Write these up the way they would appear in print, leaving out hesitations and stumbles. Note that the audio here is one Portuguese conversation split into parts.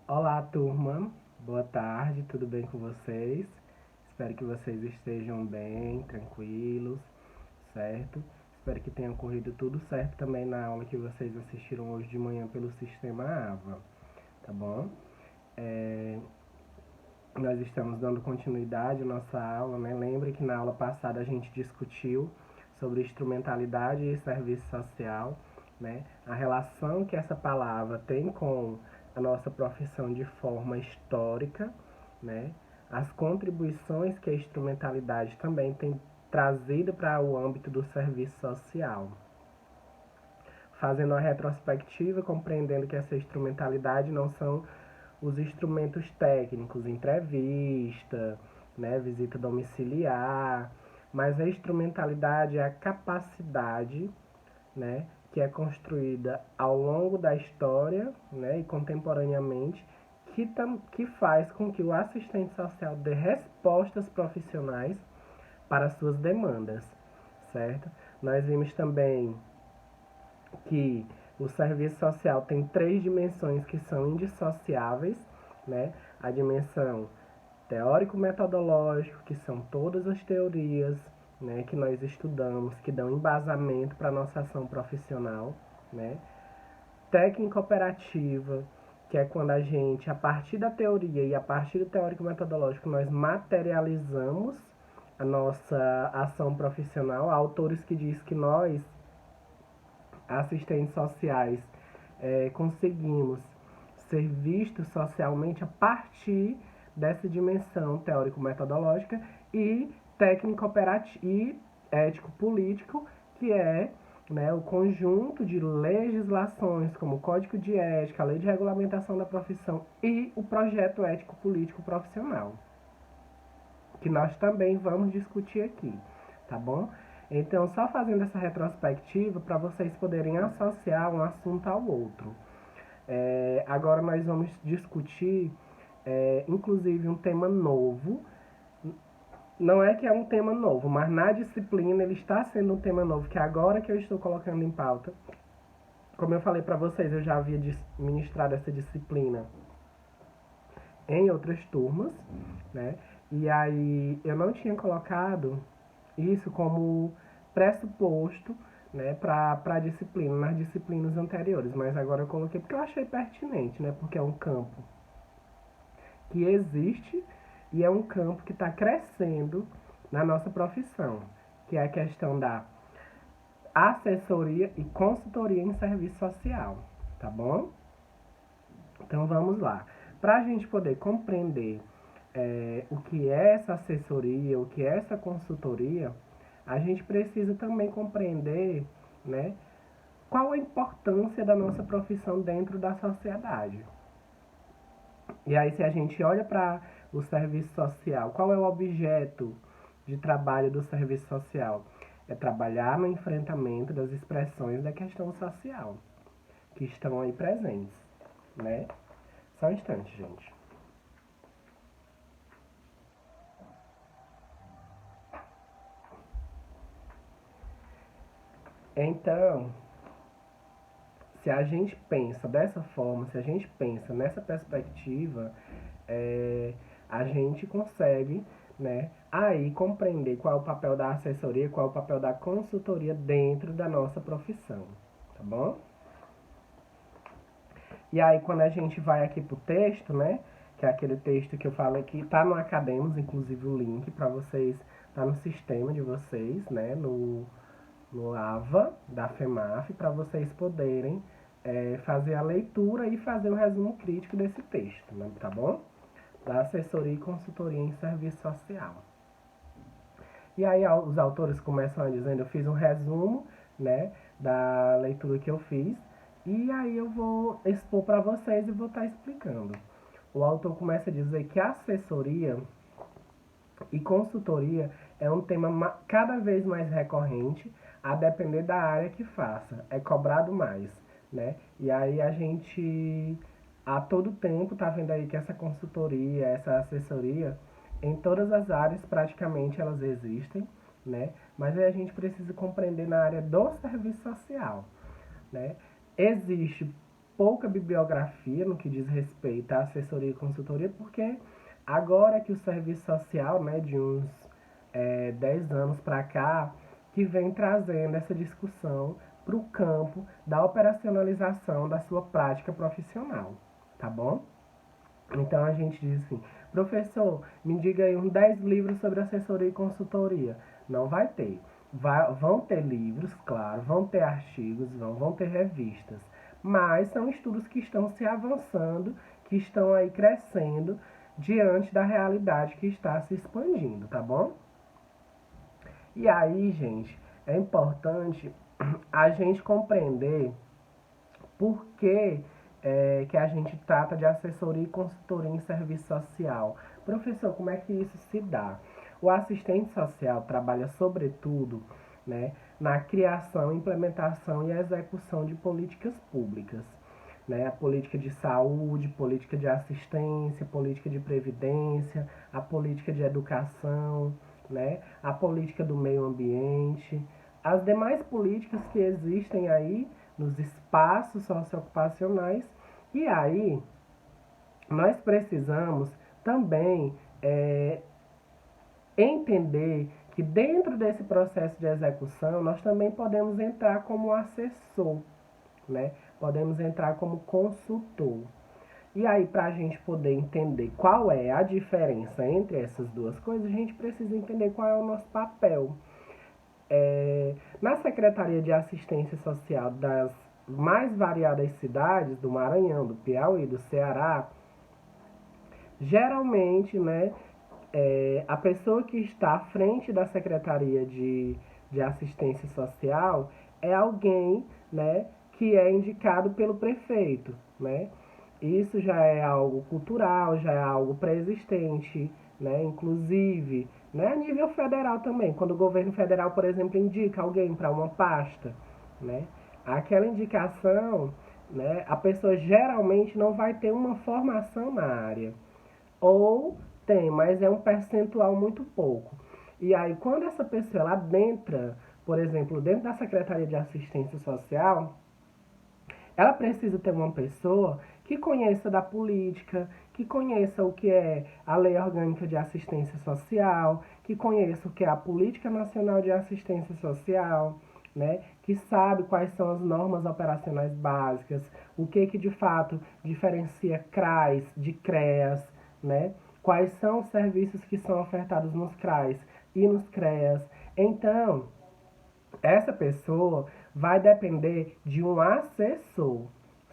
Olá, turma. Boa tarde, tudo bem com vocês? Espero que vocês estejam bem, tranquilos, certo? Espero que tenha corrido tudo certo também na aula que vocês assistiram hoje de manhã pelo Sistema AVA, tá bom? É, Nós estamos dando continuidade à nossa aula, né? Lembre que na aula passada a gente discutiu sobre instrumentalidade e serviço social, né? A relação que essa palavra tem com a nossa profissão de forma histórica, né? As contribuições que a instrumentalidade também tem trazido para o âmbito do serviço social. Fazendo uma retrospectiva, compreendendo que essa instrumentalidade não são os instrumentos técnicos, entrevista, né, visita domiciliar, mas a instrumentalidade é a capacidade, né, que é construída ao longo da história, né, e contemporaneamente, que faz com que o assistente social dê respostas profissionais para suas demandas, certo? Nós vimos também que o serviço social tem três dimensões que são indissociáveis, né? A dimensão teórico-metodológico, que são todas as teorias, né, que nós estudamos, que dão embasamento para a nossa ação profissional, né? Técnica operativa, que é quando a gente, a partir da teoria e a partir do teórico-metodológico, nós materializamos a nossa ação profissional. Há autores que dizem que nós, assistentes sociais, conseguimos ser vistos socialmente a partir dessa dimensão teórico-metodológica e técnico-operativo e ético-político, que é, né, o conjunto de legislações como o Código de Ética, a Lei de Regulamentação da Profissão e o projeto ético-político profissional, que nós também vamos discutir aqui, tá bom? Então, só fazendo essa retrospectiva para vocês poderem associar um assunto ao outro. Agora nós vamos discutir, inclusive, um tema novo. Não é que é um tema novo, mas na disciplina ele está sendo um tema novo, que é agora que eu estou colocando em pauta. Como eu falei para vocês, eu já havia ministrado essa disciplina em outras turmas, né? E aí eu não tinha colocado isso como pressuposto, né, para a disciplina, nas disciplinas anteriores, mas agora eu coloquei porque eu achei pertinente, né, porque é um campo que existe e é um campo que está crescendo na nossa profissão, que é a questão da assessoria e consultoria em serviço social, tá bom? Então vamos lá. Para a gente poder compreender o que é essa assessoria, o que é essa consultoria, a gente precisa também compreender, né, qual a importância da nossa profissão dentro da sociedade. E aí, se a gente olha para o serviço social, qual é o objeto de trabalho do serviço social? É trabalhar no enfrentamento das expressões da questão social que estão aí presentes, né? Só um instante, gente. Então, se a gente pensa dessa forma, se a gente pensa nessa perspectiva, é, a gente consegue, né, aí compreender qual é o papel da assessoria, qual é o papel da consultoria dentro da nossa profissão, tá bom? E aí quando a gente vai aqui pro texto, né, que é aquele texto que eu falei que tá no Academos, inclusive o link para vocês, tá no sistema de vocês, né, no AVA da FEMAF, para vocês poderem fazer a leitura e fazer o resumo crítico desse texto, né, tá bom? Da assessoria e consultoria em serviço social. E aí os autores começam dizendo, eu fiz um resumo, né, da leitura que eu fiz, e aí eu vou expor para vocês e vou estar explicando. O autor começa a dizer que a assessoria e consultoria é um tema cada vez mais recorrente, a depender da área que faça. É cobrado mais, né? E aí a gente, a todo tempo, tá vendo aí que essa consultoria, essa assessoria, em todas as áreas praticamente elas existem, né? Mas aí a gente precisa compreender na área do serviço social, né? Existe pouca bibliografia no que diz respeito à assessoria e consultoria, porque agora que o serviço social, né, de uns 10 anos para cá, que vem trazendo essa discussão para o campo da operacionalização da sua prática profissional, tá bom? Então a gente diz assim, professor, me diga aí uns 10 livros sobre assessoria e consultoria. Não vai ter. Vão ter livros, claro, vão ter artigos, vão ter revistas, mas são estudos que estão se avançando, que estão aí crescendo diante da realidade que está se expandindo, tá bom? E aí, gente, é importante a gente compreender por que a gente trata de assessoria e consultoria em serviço social. Professor, como é que isso se dá? O assistente social trabalha, sobretudo, né, na criação, implementação e execução de políticas públicas. Né, a política de saúde, política de assistência, política de previdência, a política de educação, né, a política do meio ambiente, as demais políticas que existem aí nos espaços socioocupacionais. E aí, nós precisamos também entender que dentro desse processo de execução, nós também podemos entrar como assessor, né? Podemos entrar como consultor. E aí, para a gente poder entender qual é a diferença entre essas duas coisas, a gente precisa entender qual é o nosso papel. Na Secretaria de Assistência Social das mais variadas cidades do Maranhão, do Piauí, do Ceará, geralmente, né, a pessoa que está à frente da Secretaria de Assistência Social é alguém, né, que é indicado pelo prefeito, né? Isso já é algo cultural, já é algo pré-existente, né? Inclusive, né, a nível federal também, quando o governo federal, por exemplo, indica alguém para uma pasta, né? Aquela indicação, né, a pessoa geralmente não vai ter uma formação na área. Ou tem, mas é um percentual muito pouco. E aí, quando essa pessoa ela adentra, por exemplo, dentro da Secretaria de Assistência Social, ela precisa ter uma pessoa que conheça da política, que conheça o que é a Lei Orgânica de Assistência Social, que conheça o que é a Política Nacional de Assistência Social, né? Que sabe quais são as normas operacionais básicas, o que de fato diferencia CRAS de CREAS, né? Quais são os serviços que são ofertados nos CRAs e nos CREAS. Então, essa pessoa vai depender de um assessor,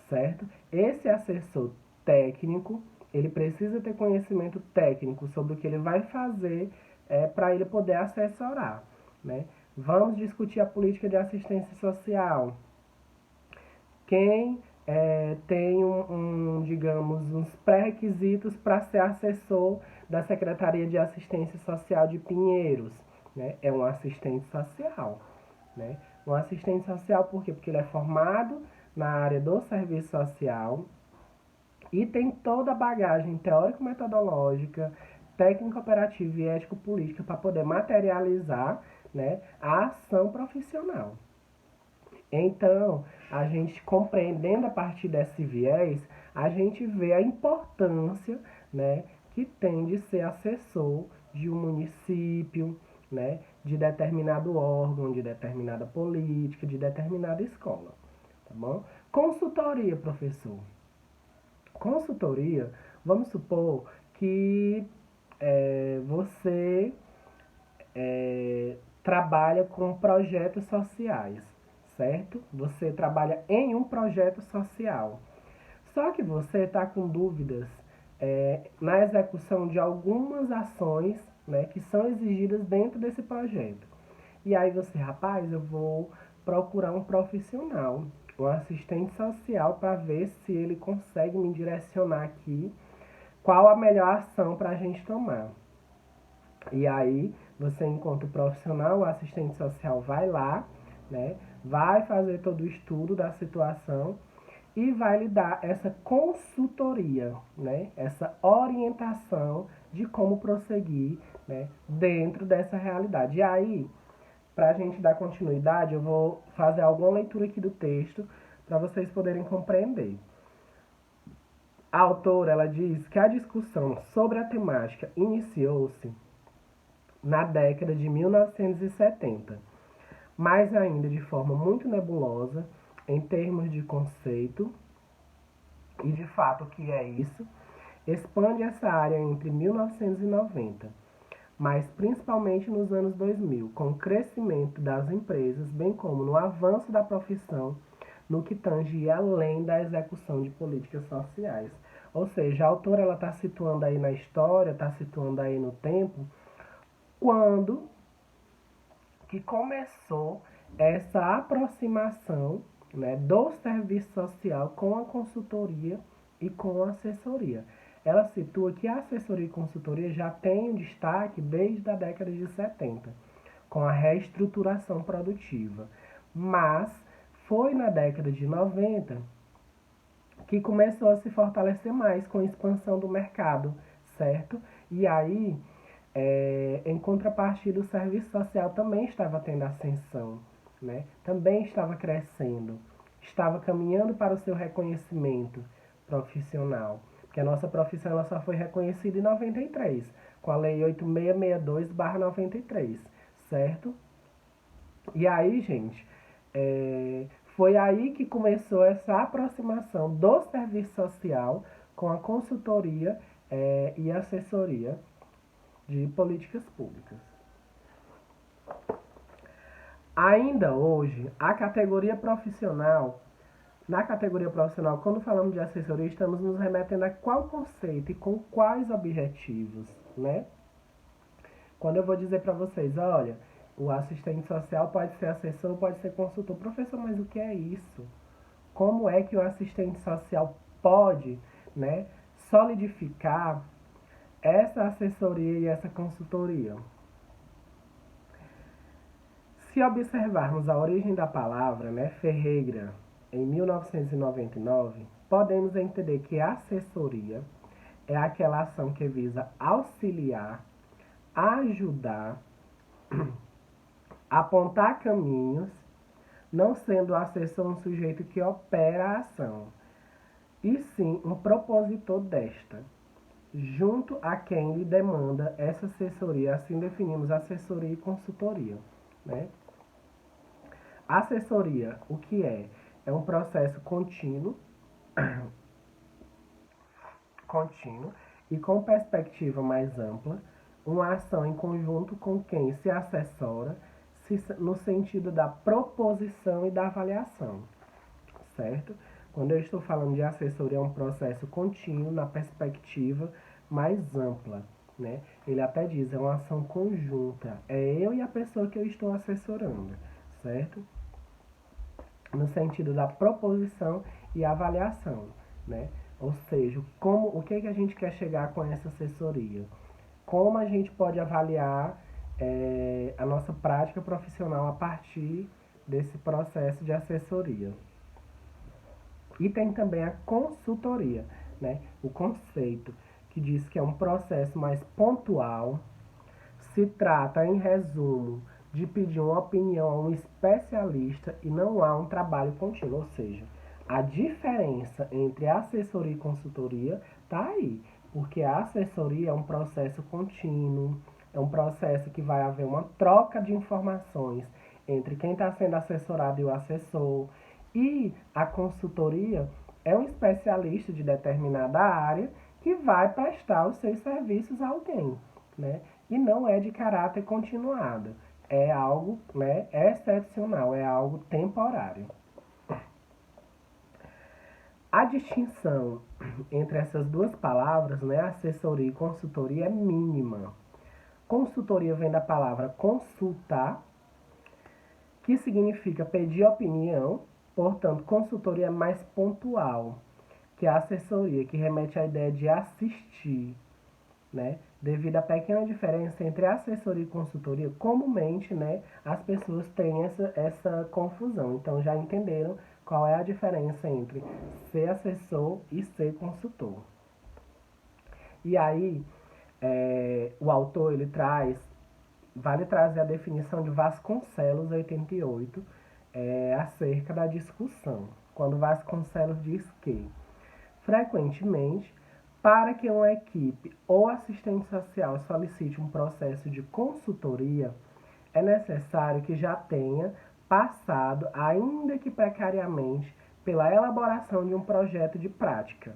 certo? Esse assessor técnico, ele precisa ter conhecimento técnico sobre o que ele vai fazer para ele poder assessorar, né? Vamos discutir a política de assistência social. Quem tem digamos, uns pré-requisitos para ser assessor da Secretaria de Assistência Social de Pinheiros, né? É um assistente social, né? Um assistente social por quê? Porque ele é formado na área do serviço social e tem toda a bagagem teórico-metodológica, técnico-operativa e ético-política para poder materializar, né, a ação profissional. Então, a gente compreendendo a partir desse viés, a gente vê a importância, né, que tem de ser assessor de um município, né, de determinado órgão, de determinada política, de determinada escola, tá bom? Consultoria, professor. Consultoria, vamos supor que você trabalha com projetos sociais, certo? Você trabalha em um projeto social. Só que você está com dúvidas na execução de algumas ações, né, que são exigidas dentro desse projeto. E aí você, rapaz, eu vou procurar um profissional, um assistente social, para ver se ele consegue me direcionar aqui qual a melhor ação para a gente tomar. E aí você encontra o profissional, o assistente social vai lá, né, vai fazer todo o estudo da situação e vai lhe dar essa consultoria, né, essa orientação de como prosseguir, né, dentro dessa realidade. E aí, para a gente dar continuidade, eu vou fazer alguma leitura aqui do texto para vocês poderem compreender. A autora ela diz que a discussão sobre a temática iniciou-se na década de 1970, mas ainda de forma muito nebulosa em termos de conceito e de fato o que é isso. Expande essa área entre 1990, mas principalmente nos anos 2000, com o crescimento das empresas, bem como no avanço da profissão no que tange além da execução de políticas sociais. Ou seja, a autora está situando aí na história, está situando aí no tempo, quando que começou essa aproximação, né, do serviço social com a consultoria e com a assessoria. Ela situa que a assessoria e consultoria já tem um destaque desde a década de 70, com a reestruturação produtiva. Mas foi na década de 90 que começou a se fortalecer mais com a expansão do mercado, certo? E aí, em contrapartida, o serviço social também estava tendo ascensão, né? Também estava crescendo, estava caminhando para o seu reconhecimento profissional, porque a nossa profissão ela só foi reconhecida em 93, com a Lei 8662/93, certo? E aí, gente, foi aí que começou essa aproximação do serviço social com a consultoria e assessoria de políticas públicas. Ainda hoje, a categoria profissional, na categoria profissional, quando falamos de assessoria, estamos nos remetendo a qual conceito e com quais objetivos, né? Quando eu vou dizer para vocês, olha, o assistente social pode ser assessor, pode ser consultor. Professor, mas o que é isso? Como é que o assistente social pode, né, solidificar essa assessoria e essa consultoria? Se observarmos a origem da palavra, né, Ferreira, em 1999, podemos entender que a assessoria é aquela ação que visa auxiliar, ajudar, apontar caminhos, não sendo o assessor um sujeito que opera a ação, e sim um propositor desta, junto a quem lhe demanda essa assessoria. Assim definimos assessoria e consultoria, né? Assessoria, o que é? É um processo contínuo e com perspectiva mais ampla, uma ação em conjunto com quem se assessora, no sentido da proposição e da avaliação, certo? Quando eu estou falando de assessoria, é um processo contínuo na perspectiva mais ampla, né? Ele até diz, é uma ação conjunta, é eu e a pessoa que eu estou assessorando, certo? No sentido da proposição e avaliação, né? Ou seja, o que a gente quer chegar com essa assessoria? Como a gente pode avaliar a nossa prática profissional a partir desse processo de assessoria. E tem também a consultoria, né? O conceito que diz que é um processo mais pontual, se trata, em resumo, de pedir uma opinião a um especialista e não há um trabalho contínuo. Ou seja, a diferença entre assessoria e consultoria está aí, porque a assessoria é um processo contínuo, é um processo que vai haver uma troca de informações entre quem está sendo assessorado e o assessor, e a consultoria é um especialista de determinada área que vai prestar os seus serviços a alguém, né? E não é de caráter continuado, é algo, né, excepcional, é algo temporário. A distinção entre essas duas palavras, né, assessoria e consultoria, é mínima. Consultoria vem da palavra consultar, que significa pedir opinião, portanto, consultoria é mais pontual que a assessoria, que remete à ideia de assistir, né? Devido à pequena diferença entre assessoria e consultoria, comumente, né, as pessoas têm essa confusão. Então, já entenderam qual é a diferença entre ser assessor e ser consultor. E aí, o autor, ele vale trazer a definição de Vasconcelos, 88, acerca da discussão. Quando Vasconcelos diz que Frequentemente, para que uma equipe ou assistente social solicite um processo de consultoria, é necessário que já tenha passado, ainda que precariamente, pela elaboração de um projeto de prática,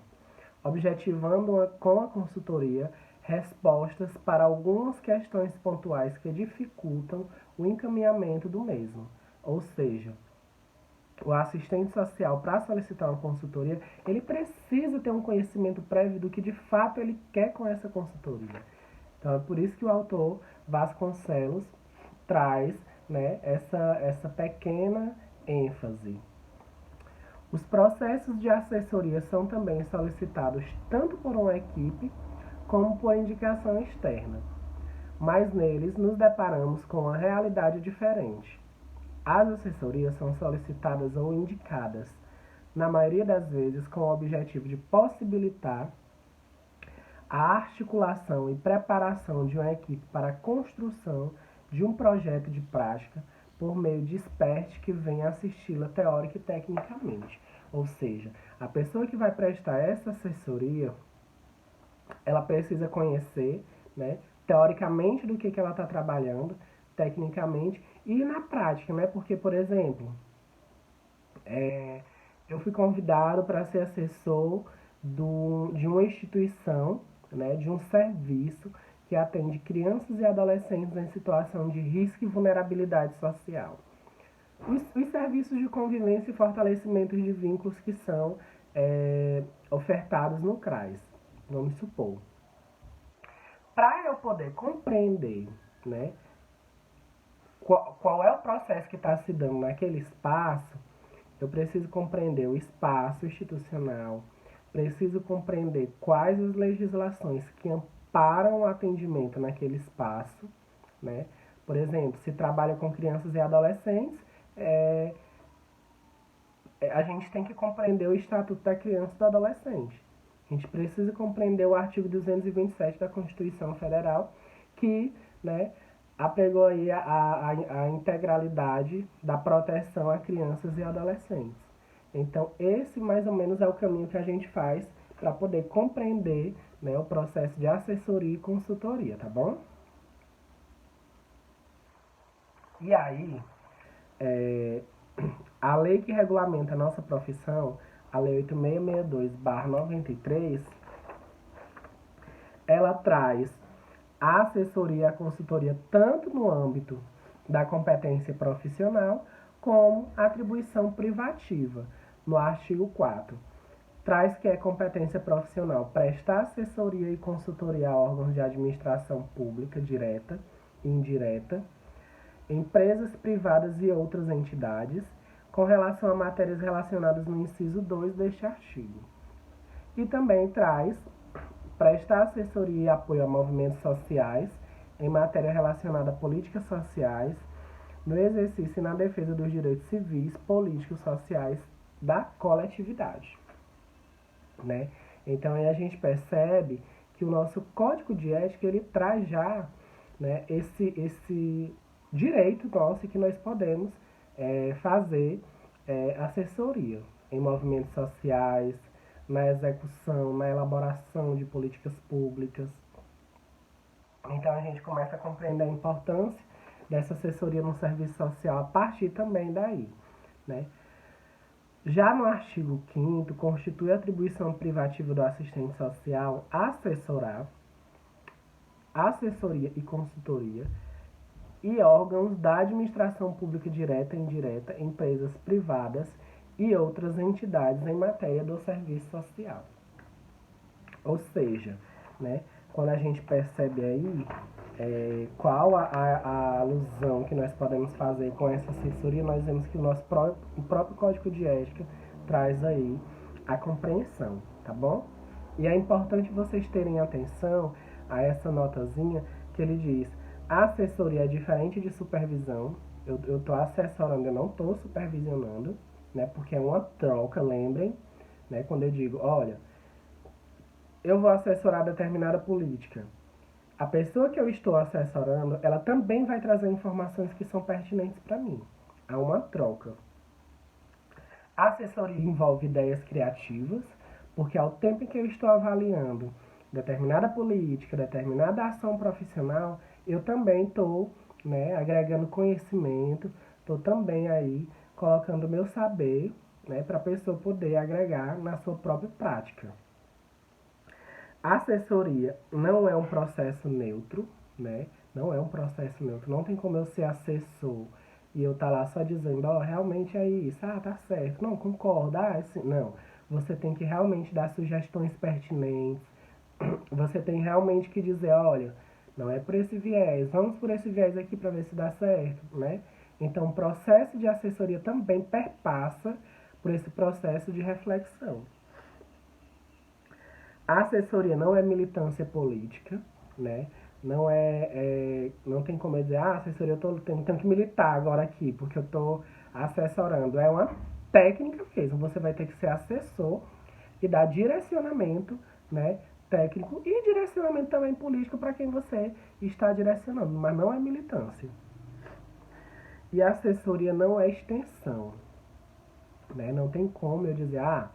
objetivando com a consultoria respostas para algumas questões pontuais que dificultam o encaminhamento do mesmo. Ou seja, o assistente social, para solicitar uma consultoria, ele precisa ter um conhecimento prévio do que de fato ele quer com essa consultoria. Então é por isso que o autor Vasconcelos traz, né, essa pequena ênfase. Os processos de assessoria são também solicitados tanto por uma equipe como por indicação externa, mas neles nos deparamos com uma realidade diferente. As assessorias são solicitadas ou indicadas, na maioria das vezes, com o objetivo de possibilitar a articulação e preparação de uma equipe para a construção de um projeto de prática por meio de experts que venham assisti-la teórica e tecnicamente. Ou seja, a pessoa que vai prestar essa assessoria, ela precisa conhecer, né, teoricamente do que ela está trabalhando, tecnicamente e na prática, né? Porque, por exemplo, eu fui convidado para ser assessor de uma instituição, né, de um serviço que atende crianças e adolescentes em situação de risco e vulnerabilidade social. Os serviços de convivência e fortalecimento de vínculos que são ofertados no CRAS, vamos supor. Para eu poder compreender, né, qual é o processo que está se dando naquele espaço, eu preciso compreender o espaço institucional, preciso compreender quais as legislações que amparam o atendimento naquele espaço, né? Por exemplo, se trabalha com crianças e adolescentes, a gente tem que compreender o Estatuto da Criança e do Adolescente. A gente precisa compreender o artigo 227 da Constituição Federal, que, né, apregou aí a integralidade da proteção a crianças e adolescentes. Então, esse mais ou menos é o caminho que a gente faz para poder compreender, né, o processo de assessoria e consultoria, tá bom? E aí, a lei que regulamenta a nossa profissão, a Lei 8662/93, ela traz a assessoria e a consultoria tanto no âmbito da competência profissional como atribuição privativa, no artigo 4. Traz que é competência profissional prestar assessoria e consultoria a órgãos de administração pública direta e indireta, empresas privadas e outras entidades, com relação a matérias relacionadas no inciso 2 deste artigo. E também traz prestar assessoria e apoio a movimentos sociais em matéria relacionada a políticas sociais, no exercício e na defesa dos direitos civis, políticos, sociais da coletividade, né? Então aí a gente percebe que o nosso código de ética ele traz já, né, esse direito nosso que nós podemos fazer assessoria em movimentos sociais, na execução, na elaboração de políticas públicas. Então a gente começa a compreender a importância dessa assessoria no serviço social a partir também daí, né? Já no artigo 5º, constitui atribuição privativa do assistente social assessorar, assessoria e consultoria e órgãos da administração pública direta e indireta, empresas privadas e outras entidades em matéria do serviço social. Ou seja, né, quando a gente percebe aí qual a alusão que nós podemos fazer com essa assessoria, nós vemos que o nosso próprio Código de Ética traz aí a compreensão, tá bom? E é importante vocês terem atenção a essa notazinha que ele diz: a assessoria é diferente de supervisão. Eu estou assessorando, eu não estou supervisionando, né? Porque é uma troca, lembrem, né? Quando eu digo, olha, eu vou assessorar determinada política, a pessoa que eu estou assessorando, ela também vai trazer informações que são pertinentes para mim. Há uma troca. A assessoria envolve ideias criativas, Porque ao tempo em que eu estou avaliando determinada política, determinada ação profissional, eu também estou, né, agregando conhecimento, estou também aí colocando meu saber, né, para a pessoa poder agregar na sua própria prática. A assessoria não é um processo neutro, né? Não é um processo neutro. Não tem como eu ser assessor e eu estar lá só dizendo, ó, realmente é isso, ah, tá certo, não, concordo, ah, assim, não. Você tem que realmente dar sugestões pertinentes, você tem realmente que dizer, olha, não é por esse viés, vamos por esse viés aqui para ver se dá certo, né? Então, o processo de assessoria também perpassa por esse processo de reflexão. A assessoria não é militância política, né? Não tem como eu dizer, assessoria tenho que militar agora aqui, porque eu estou assessorando. É uma técnica mesmo, você vai ter que ser assessor e dar direcionamento, né, técnico e direcionamento também político para quem você está direcionando, mas não é militância. E a assessoria não é extensão, né? Não tem como eu dizer, a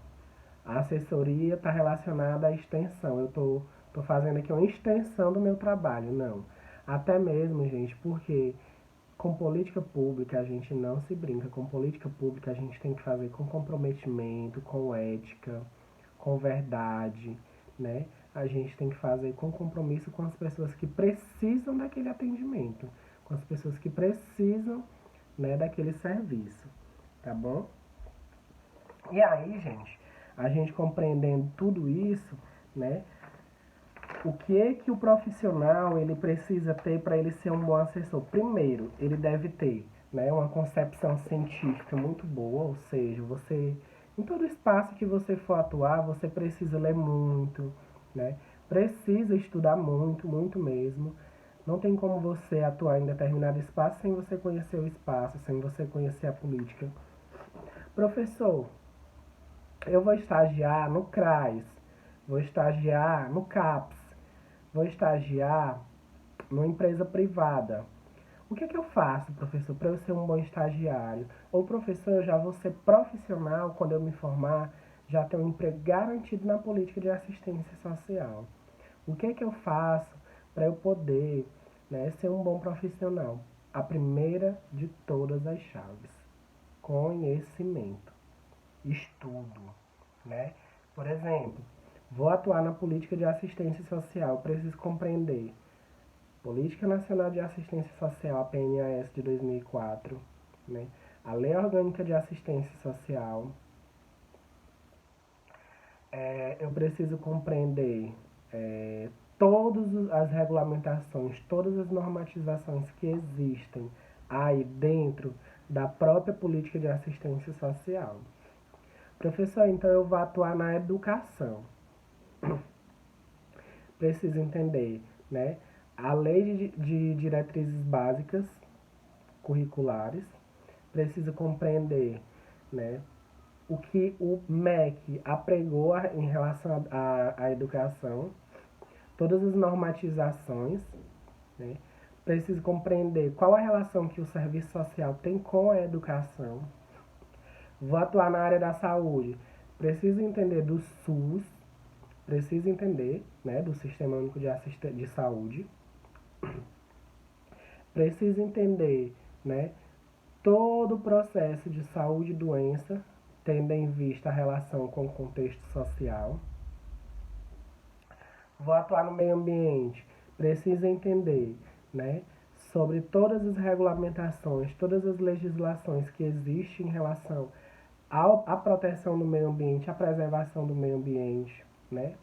assessoria está relacionada à extensão. Eu tô fazendo aqui uma extensão do meu trabalho. Não. Até mesmo, gente, porque com política pública a gente não se brinca. Com política pública a gente tem que fazer com comprometimento, com ética, com verdade, né? A gente tem que fazer com compromisso com as pessoas que precisam daquele atendimento, com as pessoas que precisam, né, daquele serviço, tá bom? E aí, gente, a gente compreendendo tudo isso, né? O que o profissional ele precisa ter para ele ser um bom assessor? Primeiro, ele deve ter, né, uma concepção científica muito boa, ou seja, você em todo espaço que você for atuar, você precisa ler muito, né? Precisa estudar muito, muito mesmo. Não tem como você atuar em determinado espaço sem você conhecer o espaço, sem você conhecer a política. Professor, eu vou estagiar no CRAS, vou estagiar no CAPS, vou estagiar numa empresa privada. O que eu faço, professor, para eu ser um bom estagiário? Ou, professor, eu já vou ser profissional quando eu me formar, já ter um emprego garantido na política de assistência social. O que eu faço para eu poder, né, ser um bom profissional? A primeira de todas as chaves: conhecimento, estudo, né? Por exemplo, vou atuar na política de assistência social, preciso compreender Política Nacional de Assistência Social, a PNAS de 2004, né? A Lei Orgânica de Assistência Social. Eu preciso compreender todas as regulamentações, todas as normatizações que existem aí dentro da própria política de assistência social. Professor, então eu vou atuar na educação. Preciso entender, né, a lei de diretrizes básicas curriculares, preciso compreender, né, o que o MEC apregou em relação à educação, todas as normatizações, né, preciso compreender qual a relação que o serviço social tem com a educação. Vou atuar na área da saúde, preciso entender do SUS, preciso entender, né, do Sistema Único de Saúde. Preciso entender, né, todo o processo de saúde e doença, tendo em vista a relação com o contexto social. Vou atuar no meio ambiente. Preciso entender, né, sobre todas as regulamentações, todas as legislações que existem em relação à proteção do meio ambiente, à preservação do meio ambiente, né?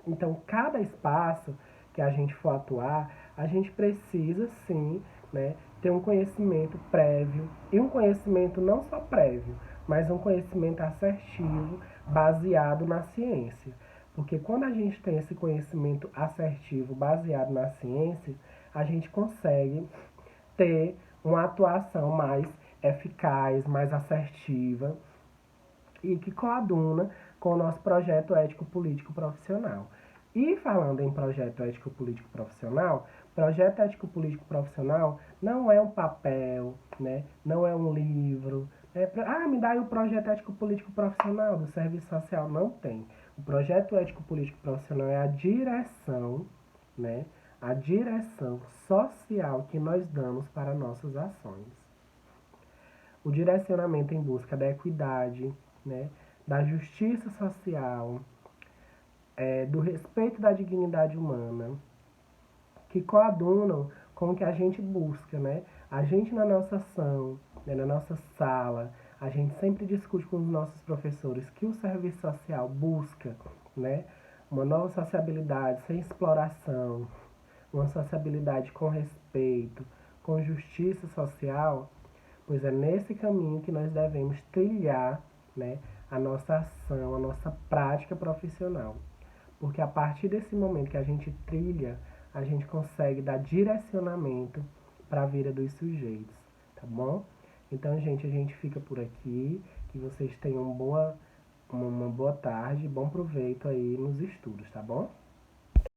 Então, cada espaço que a gente for atuar, a gente precisa sim, né, ter um conhecimento prévio e um conhecimento não só prévio, mas um conhecimento assertivo baseado na ciência. Porque quando a gente tem esse conhecimento assertivo baseado na ciência, a gente consegue ter uma atuação mais eficaz, mais assertiva e que coaduna com o nosso projeto ético-político profissional. E falando em projeto ético-político profissional, projeto ético-político profissional não é um papel, né? Não é um livro. Me dá aí o projeto ético-político profissional do serviço social. Não tem. O projeto ético-político profissional é a direção, né? A direção social que nós damos para nossas ações. O direcionamento em busca da equidade, né? Da justiça social, do respeito da dignidade humana, que coadunam com o que a gente busca, né? A gente na nossa ação, né, na nossa sala, a gente sempre discute com os nossos professores que o serviço social busca, né, uma nova sociabilidade sem exploração, uma sociabilidade com respeito, com justiça social, pois é nesse caminho que nós devemos trilhar, né, a nossa ação, a nossa prática profissional. Porque a partir desse momento que a gente trilha, a gente consegue dar direcionamento para a vida dos sujeitos, tá bom? Então, gente, a gente fica por aqui. Que vocês tenham uma boa tarde, bom proveito aí nos estudos, tá bom?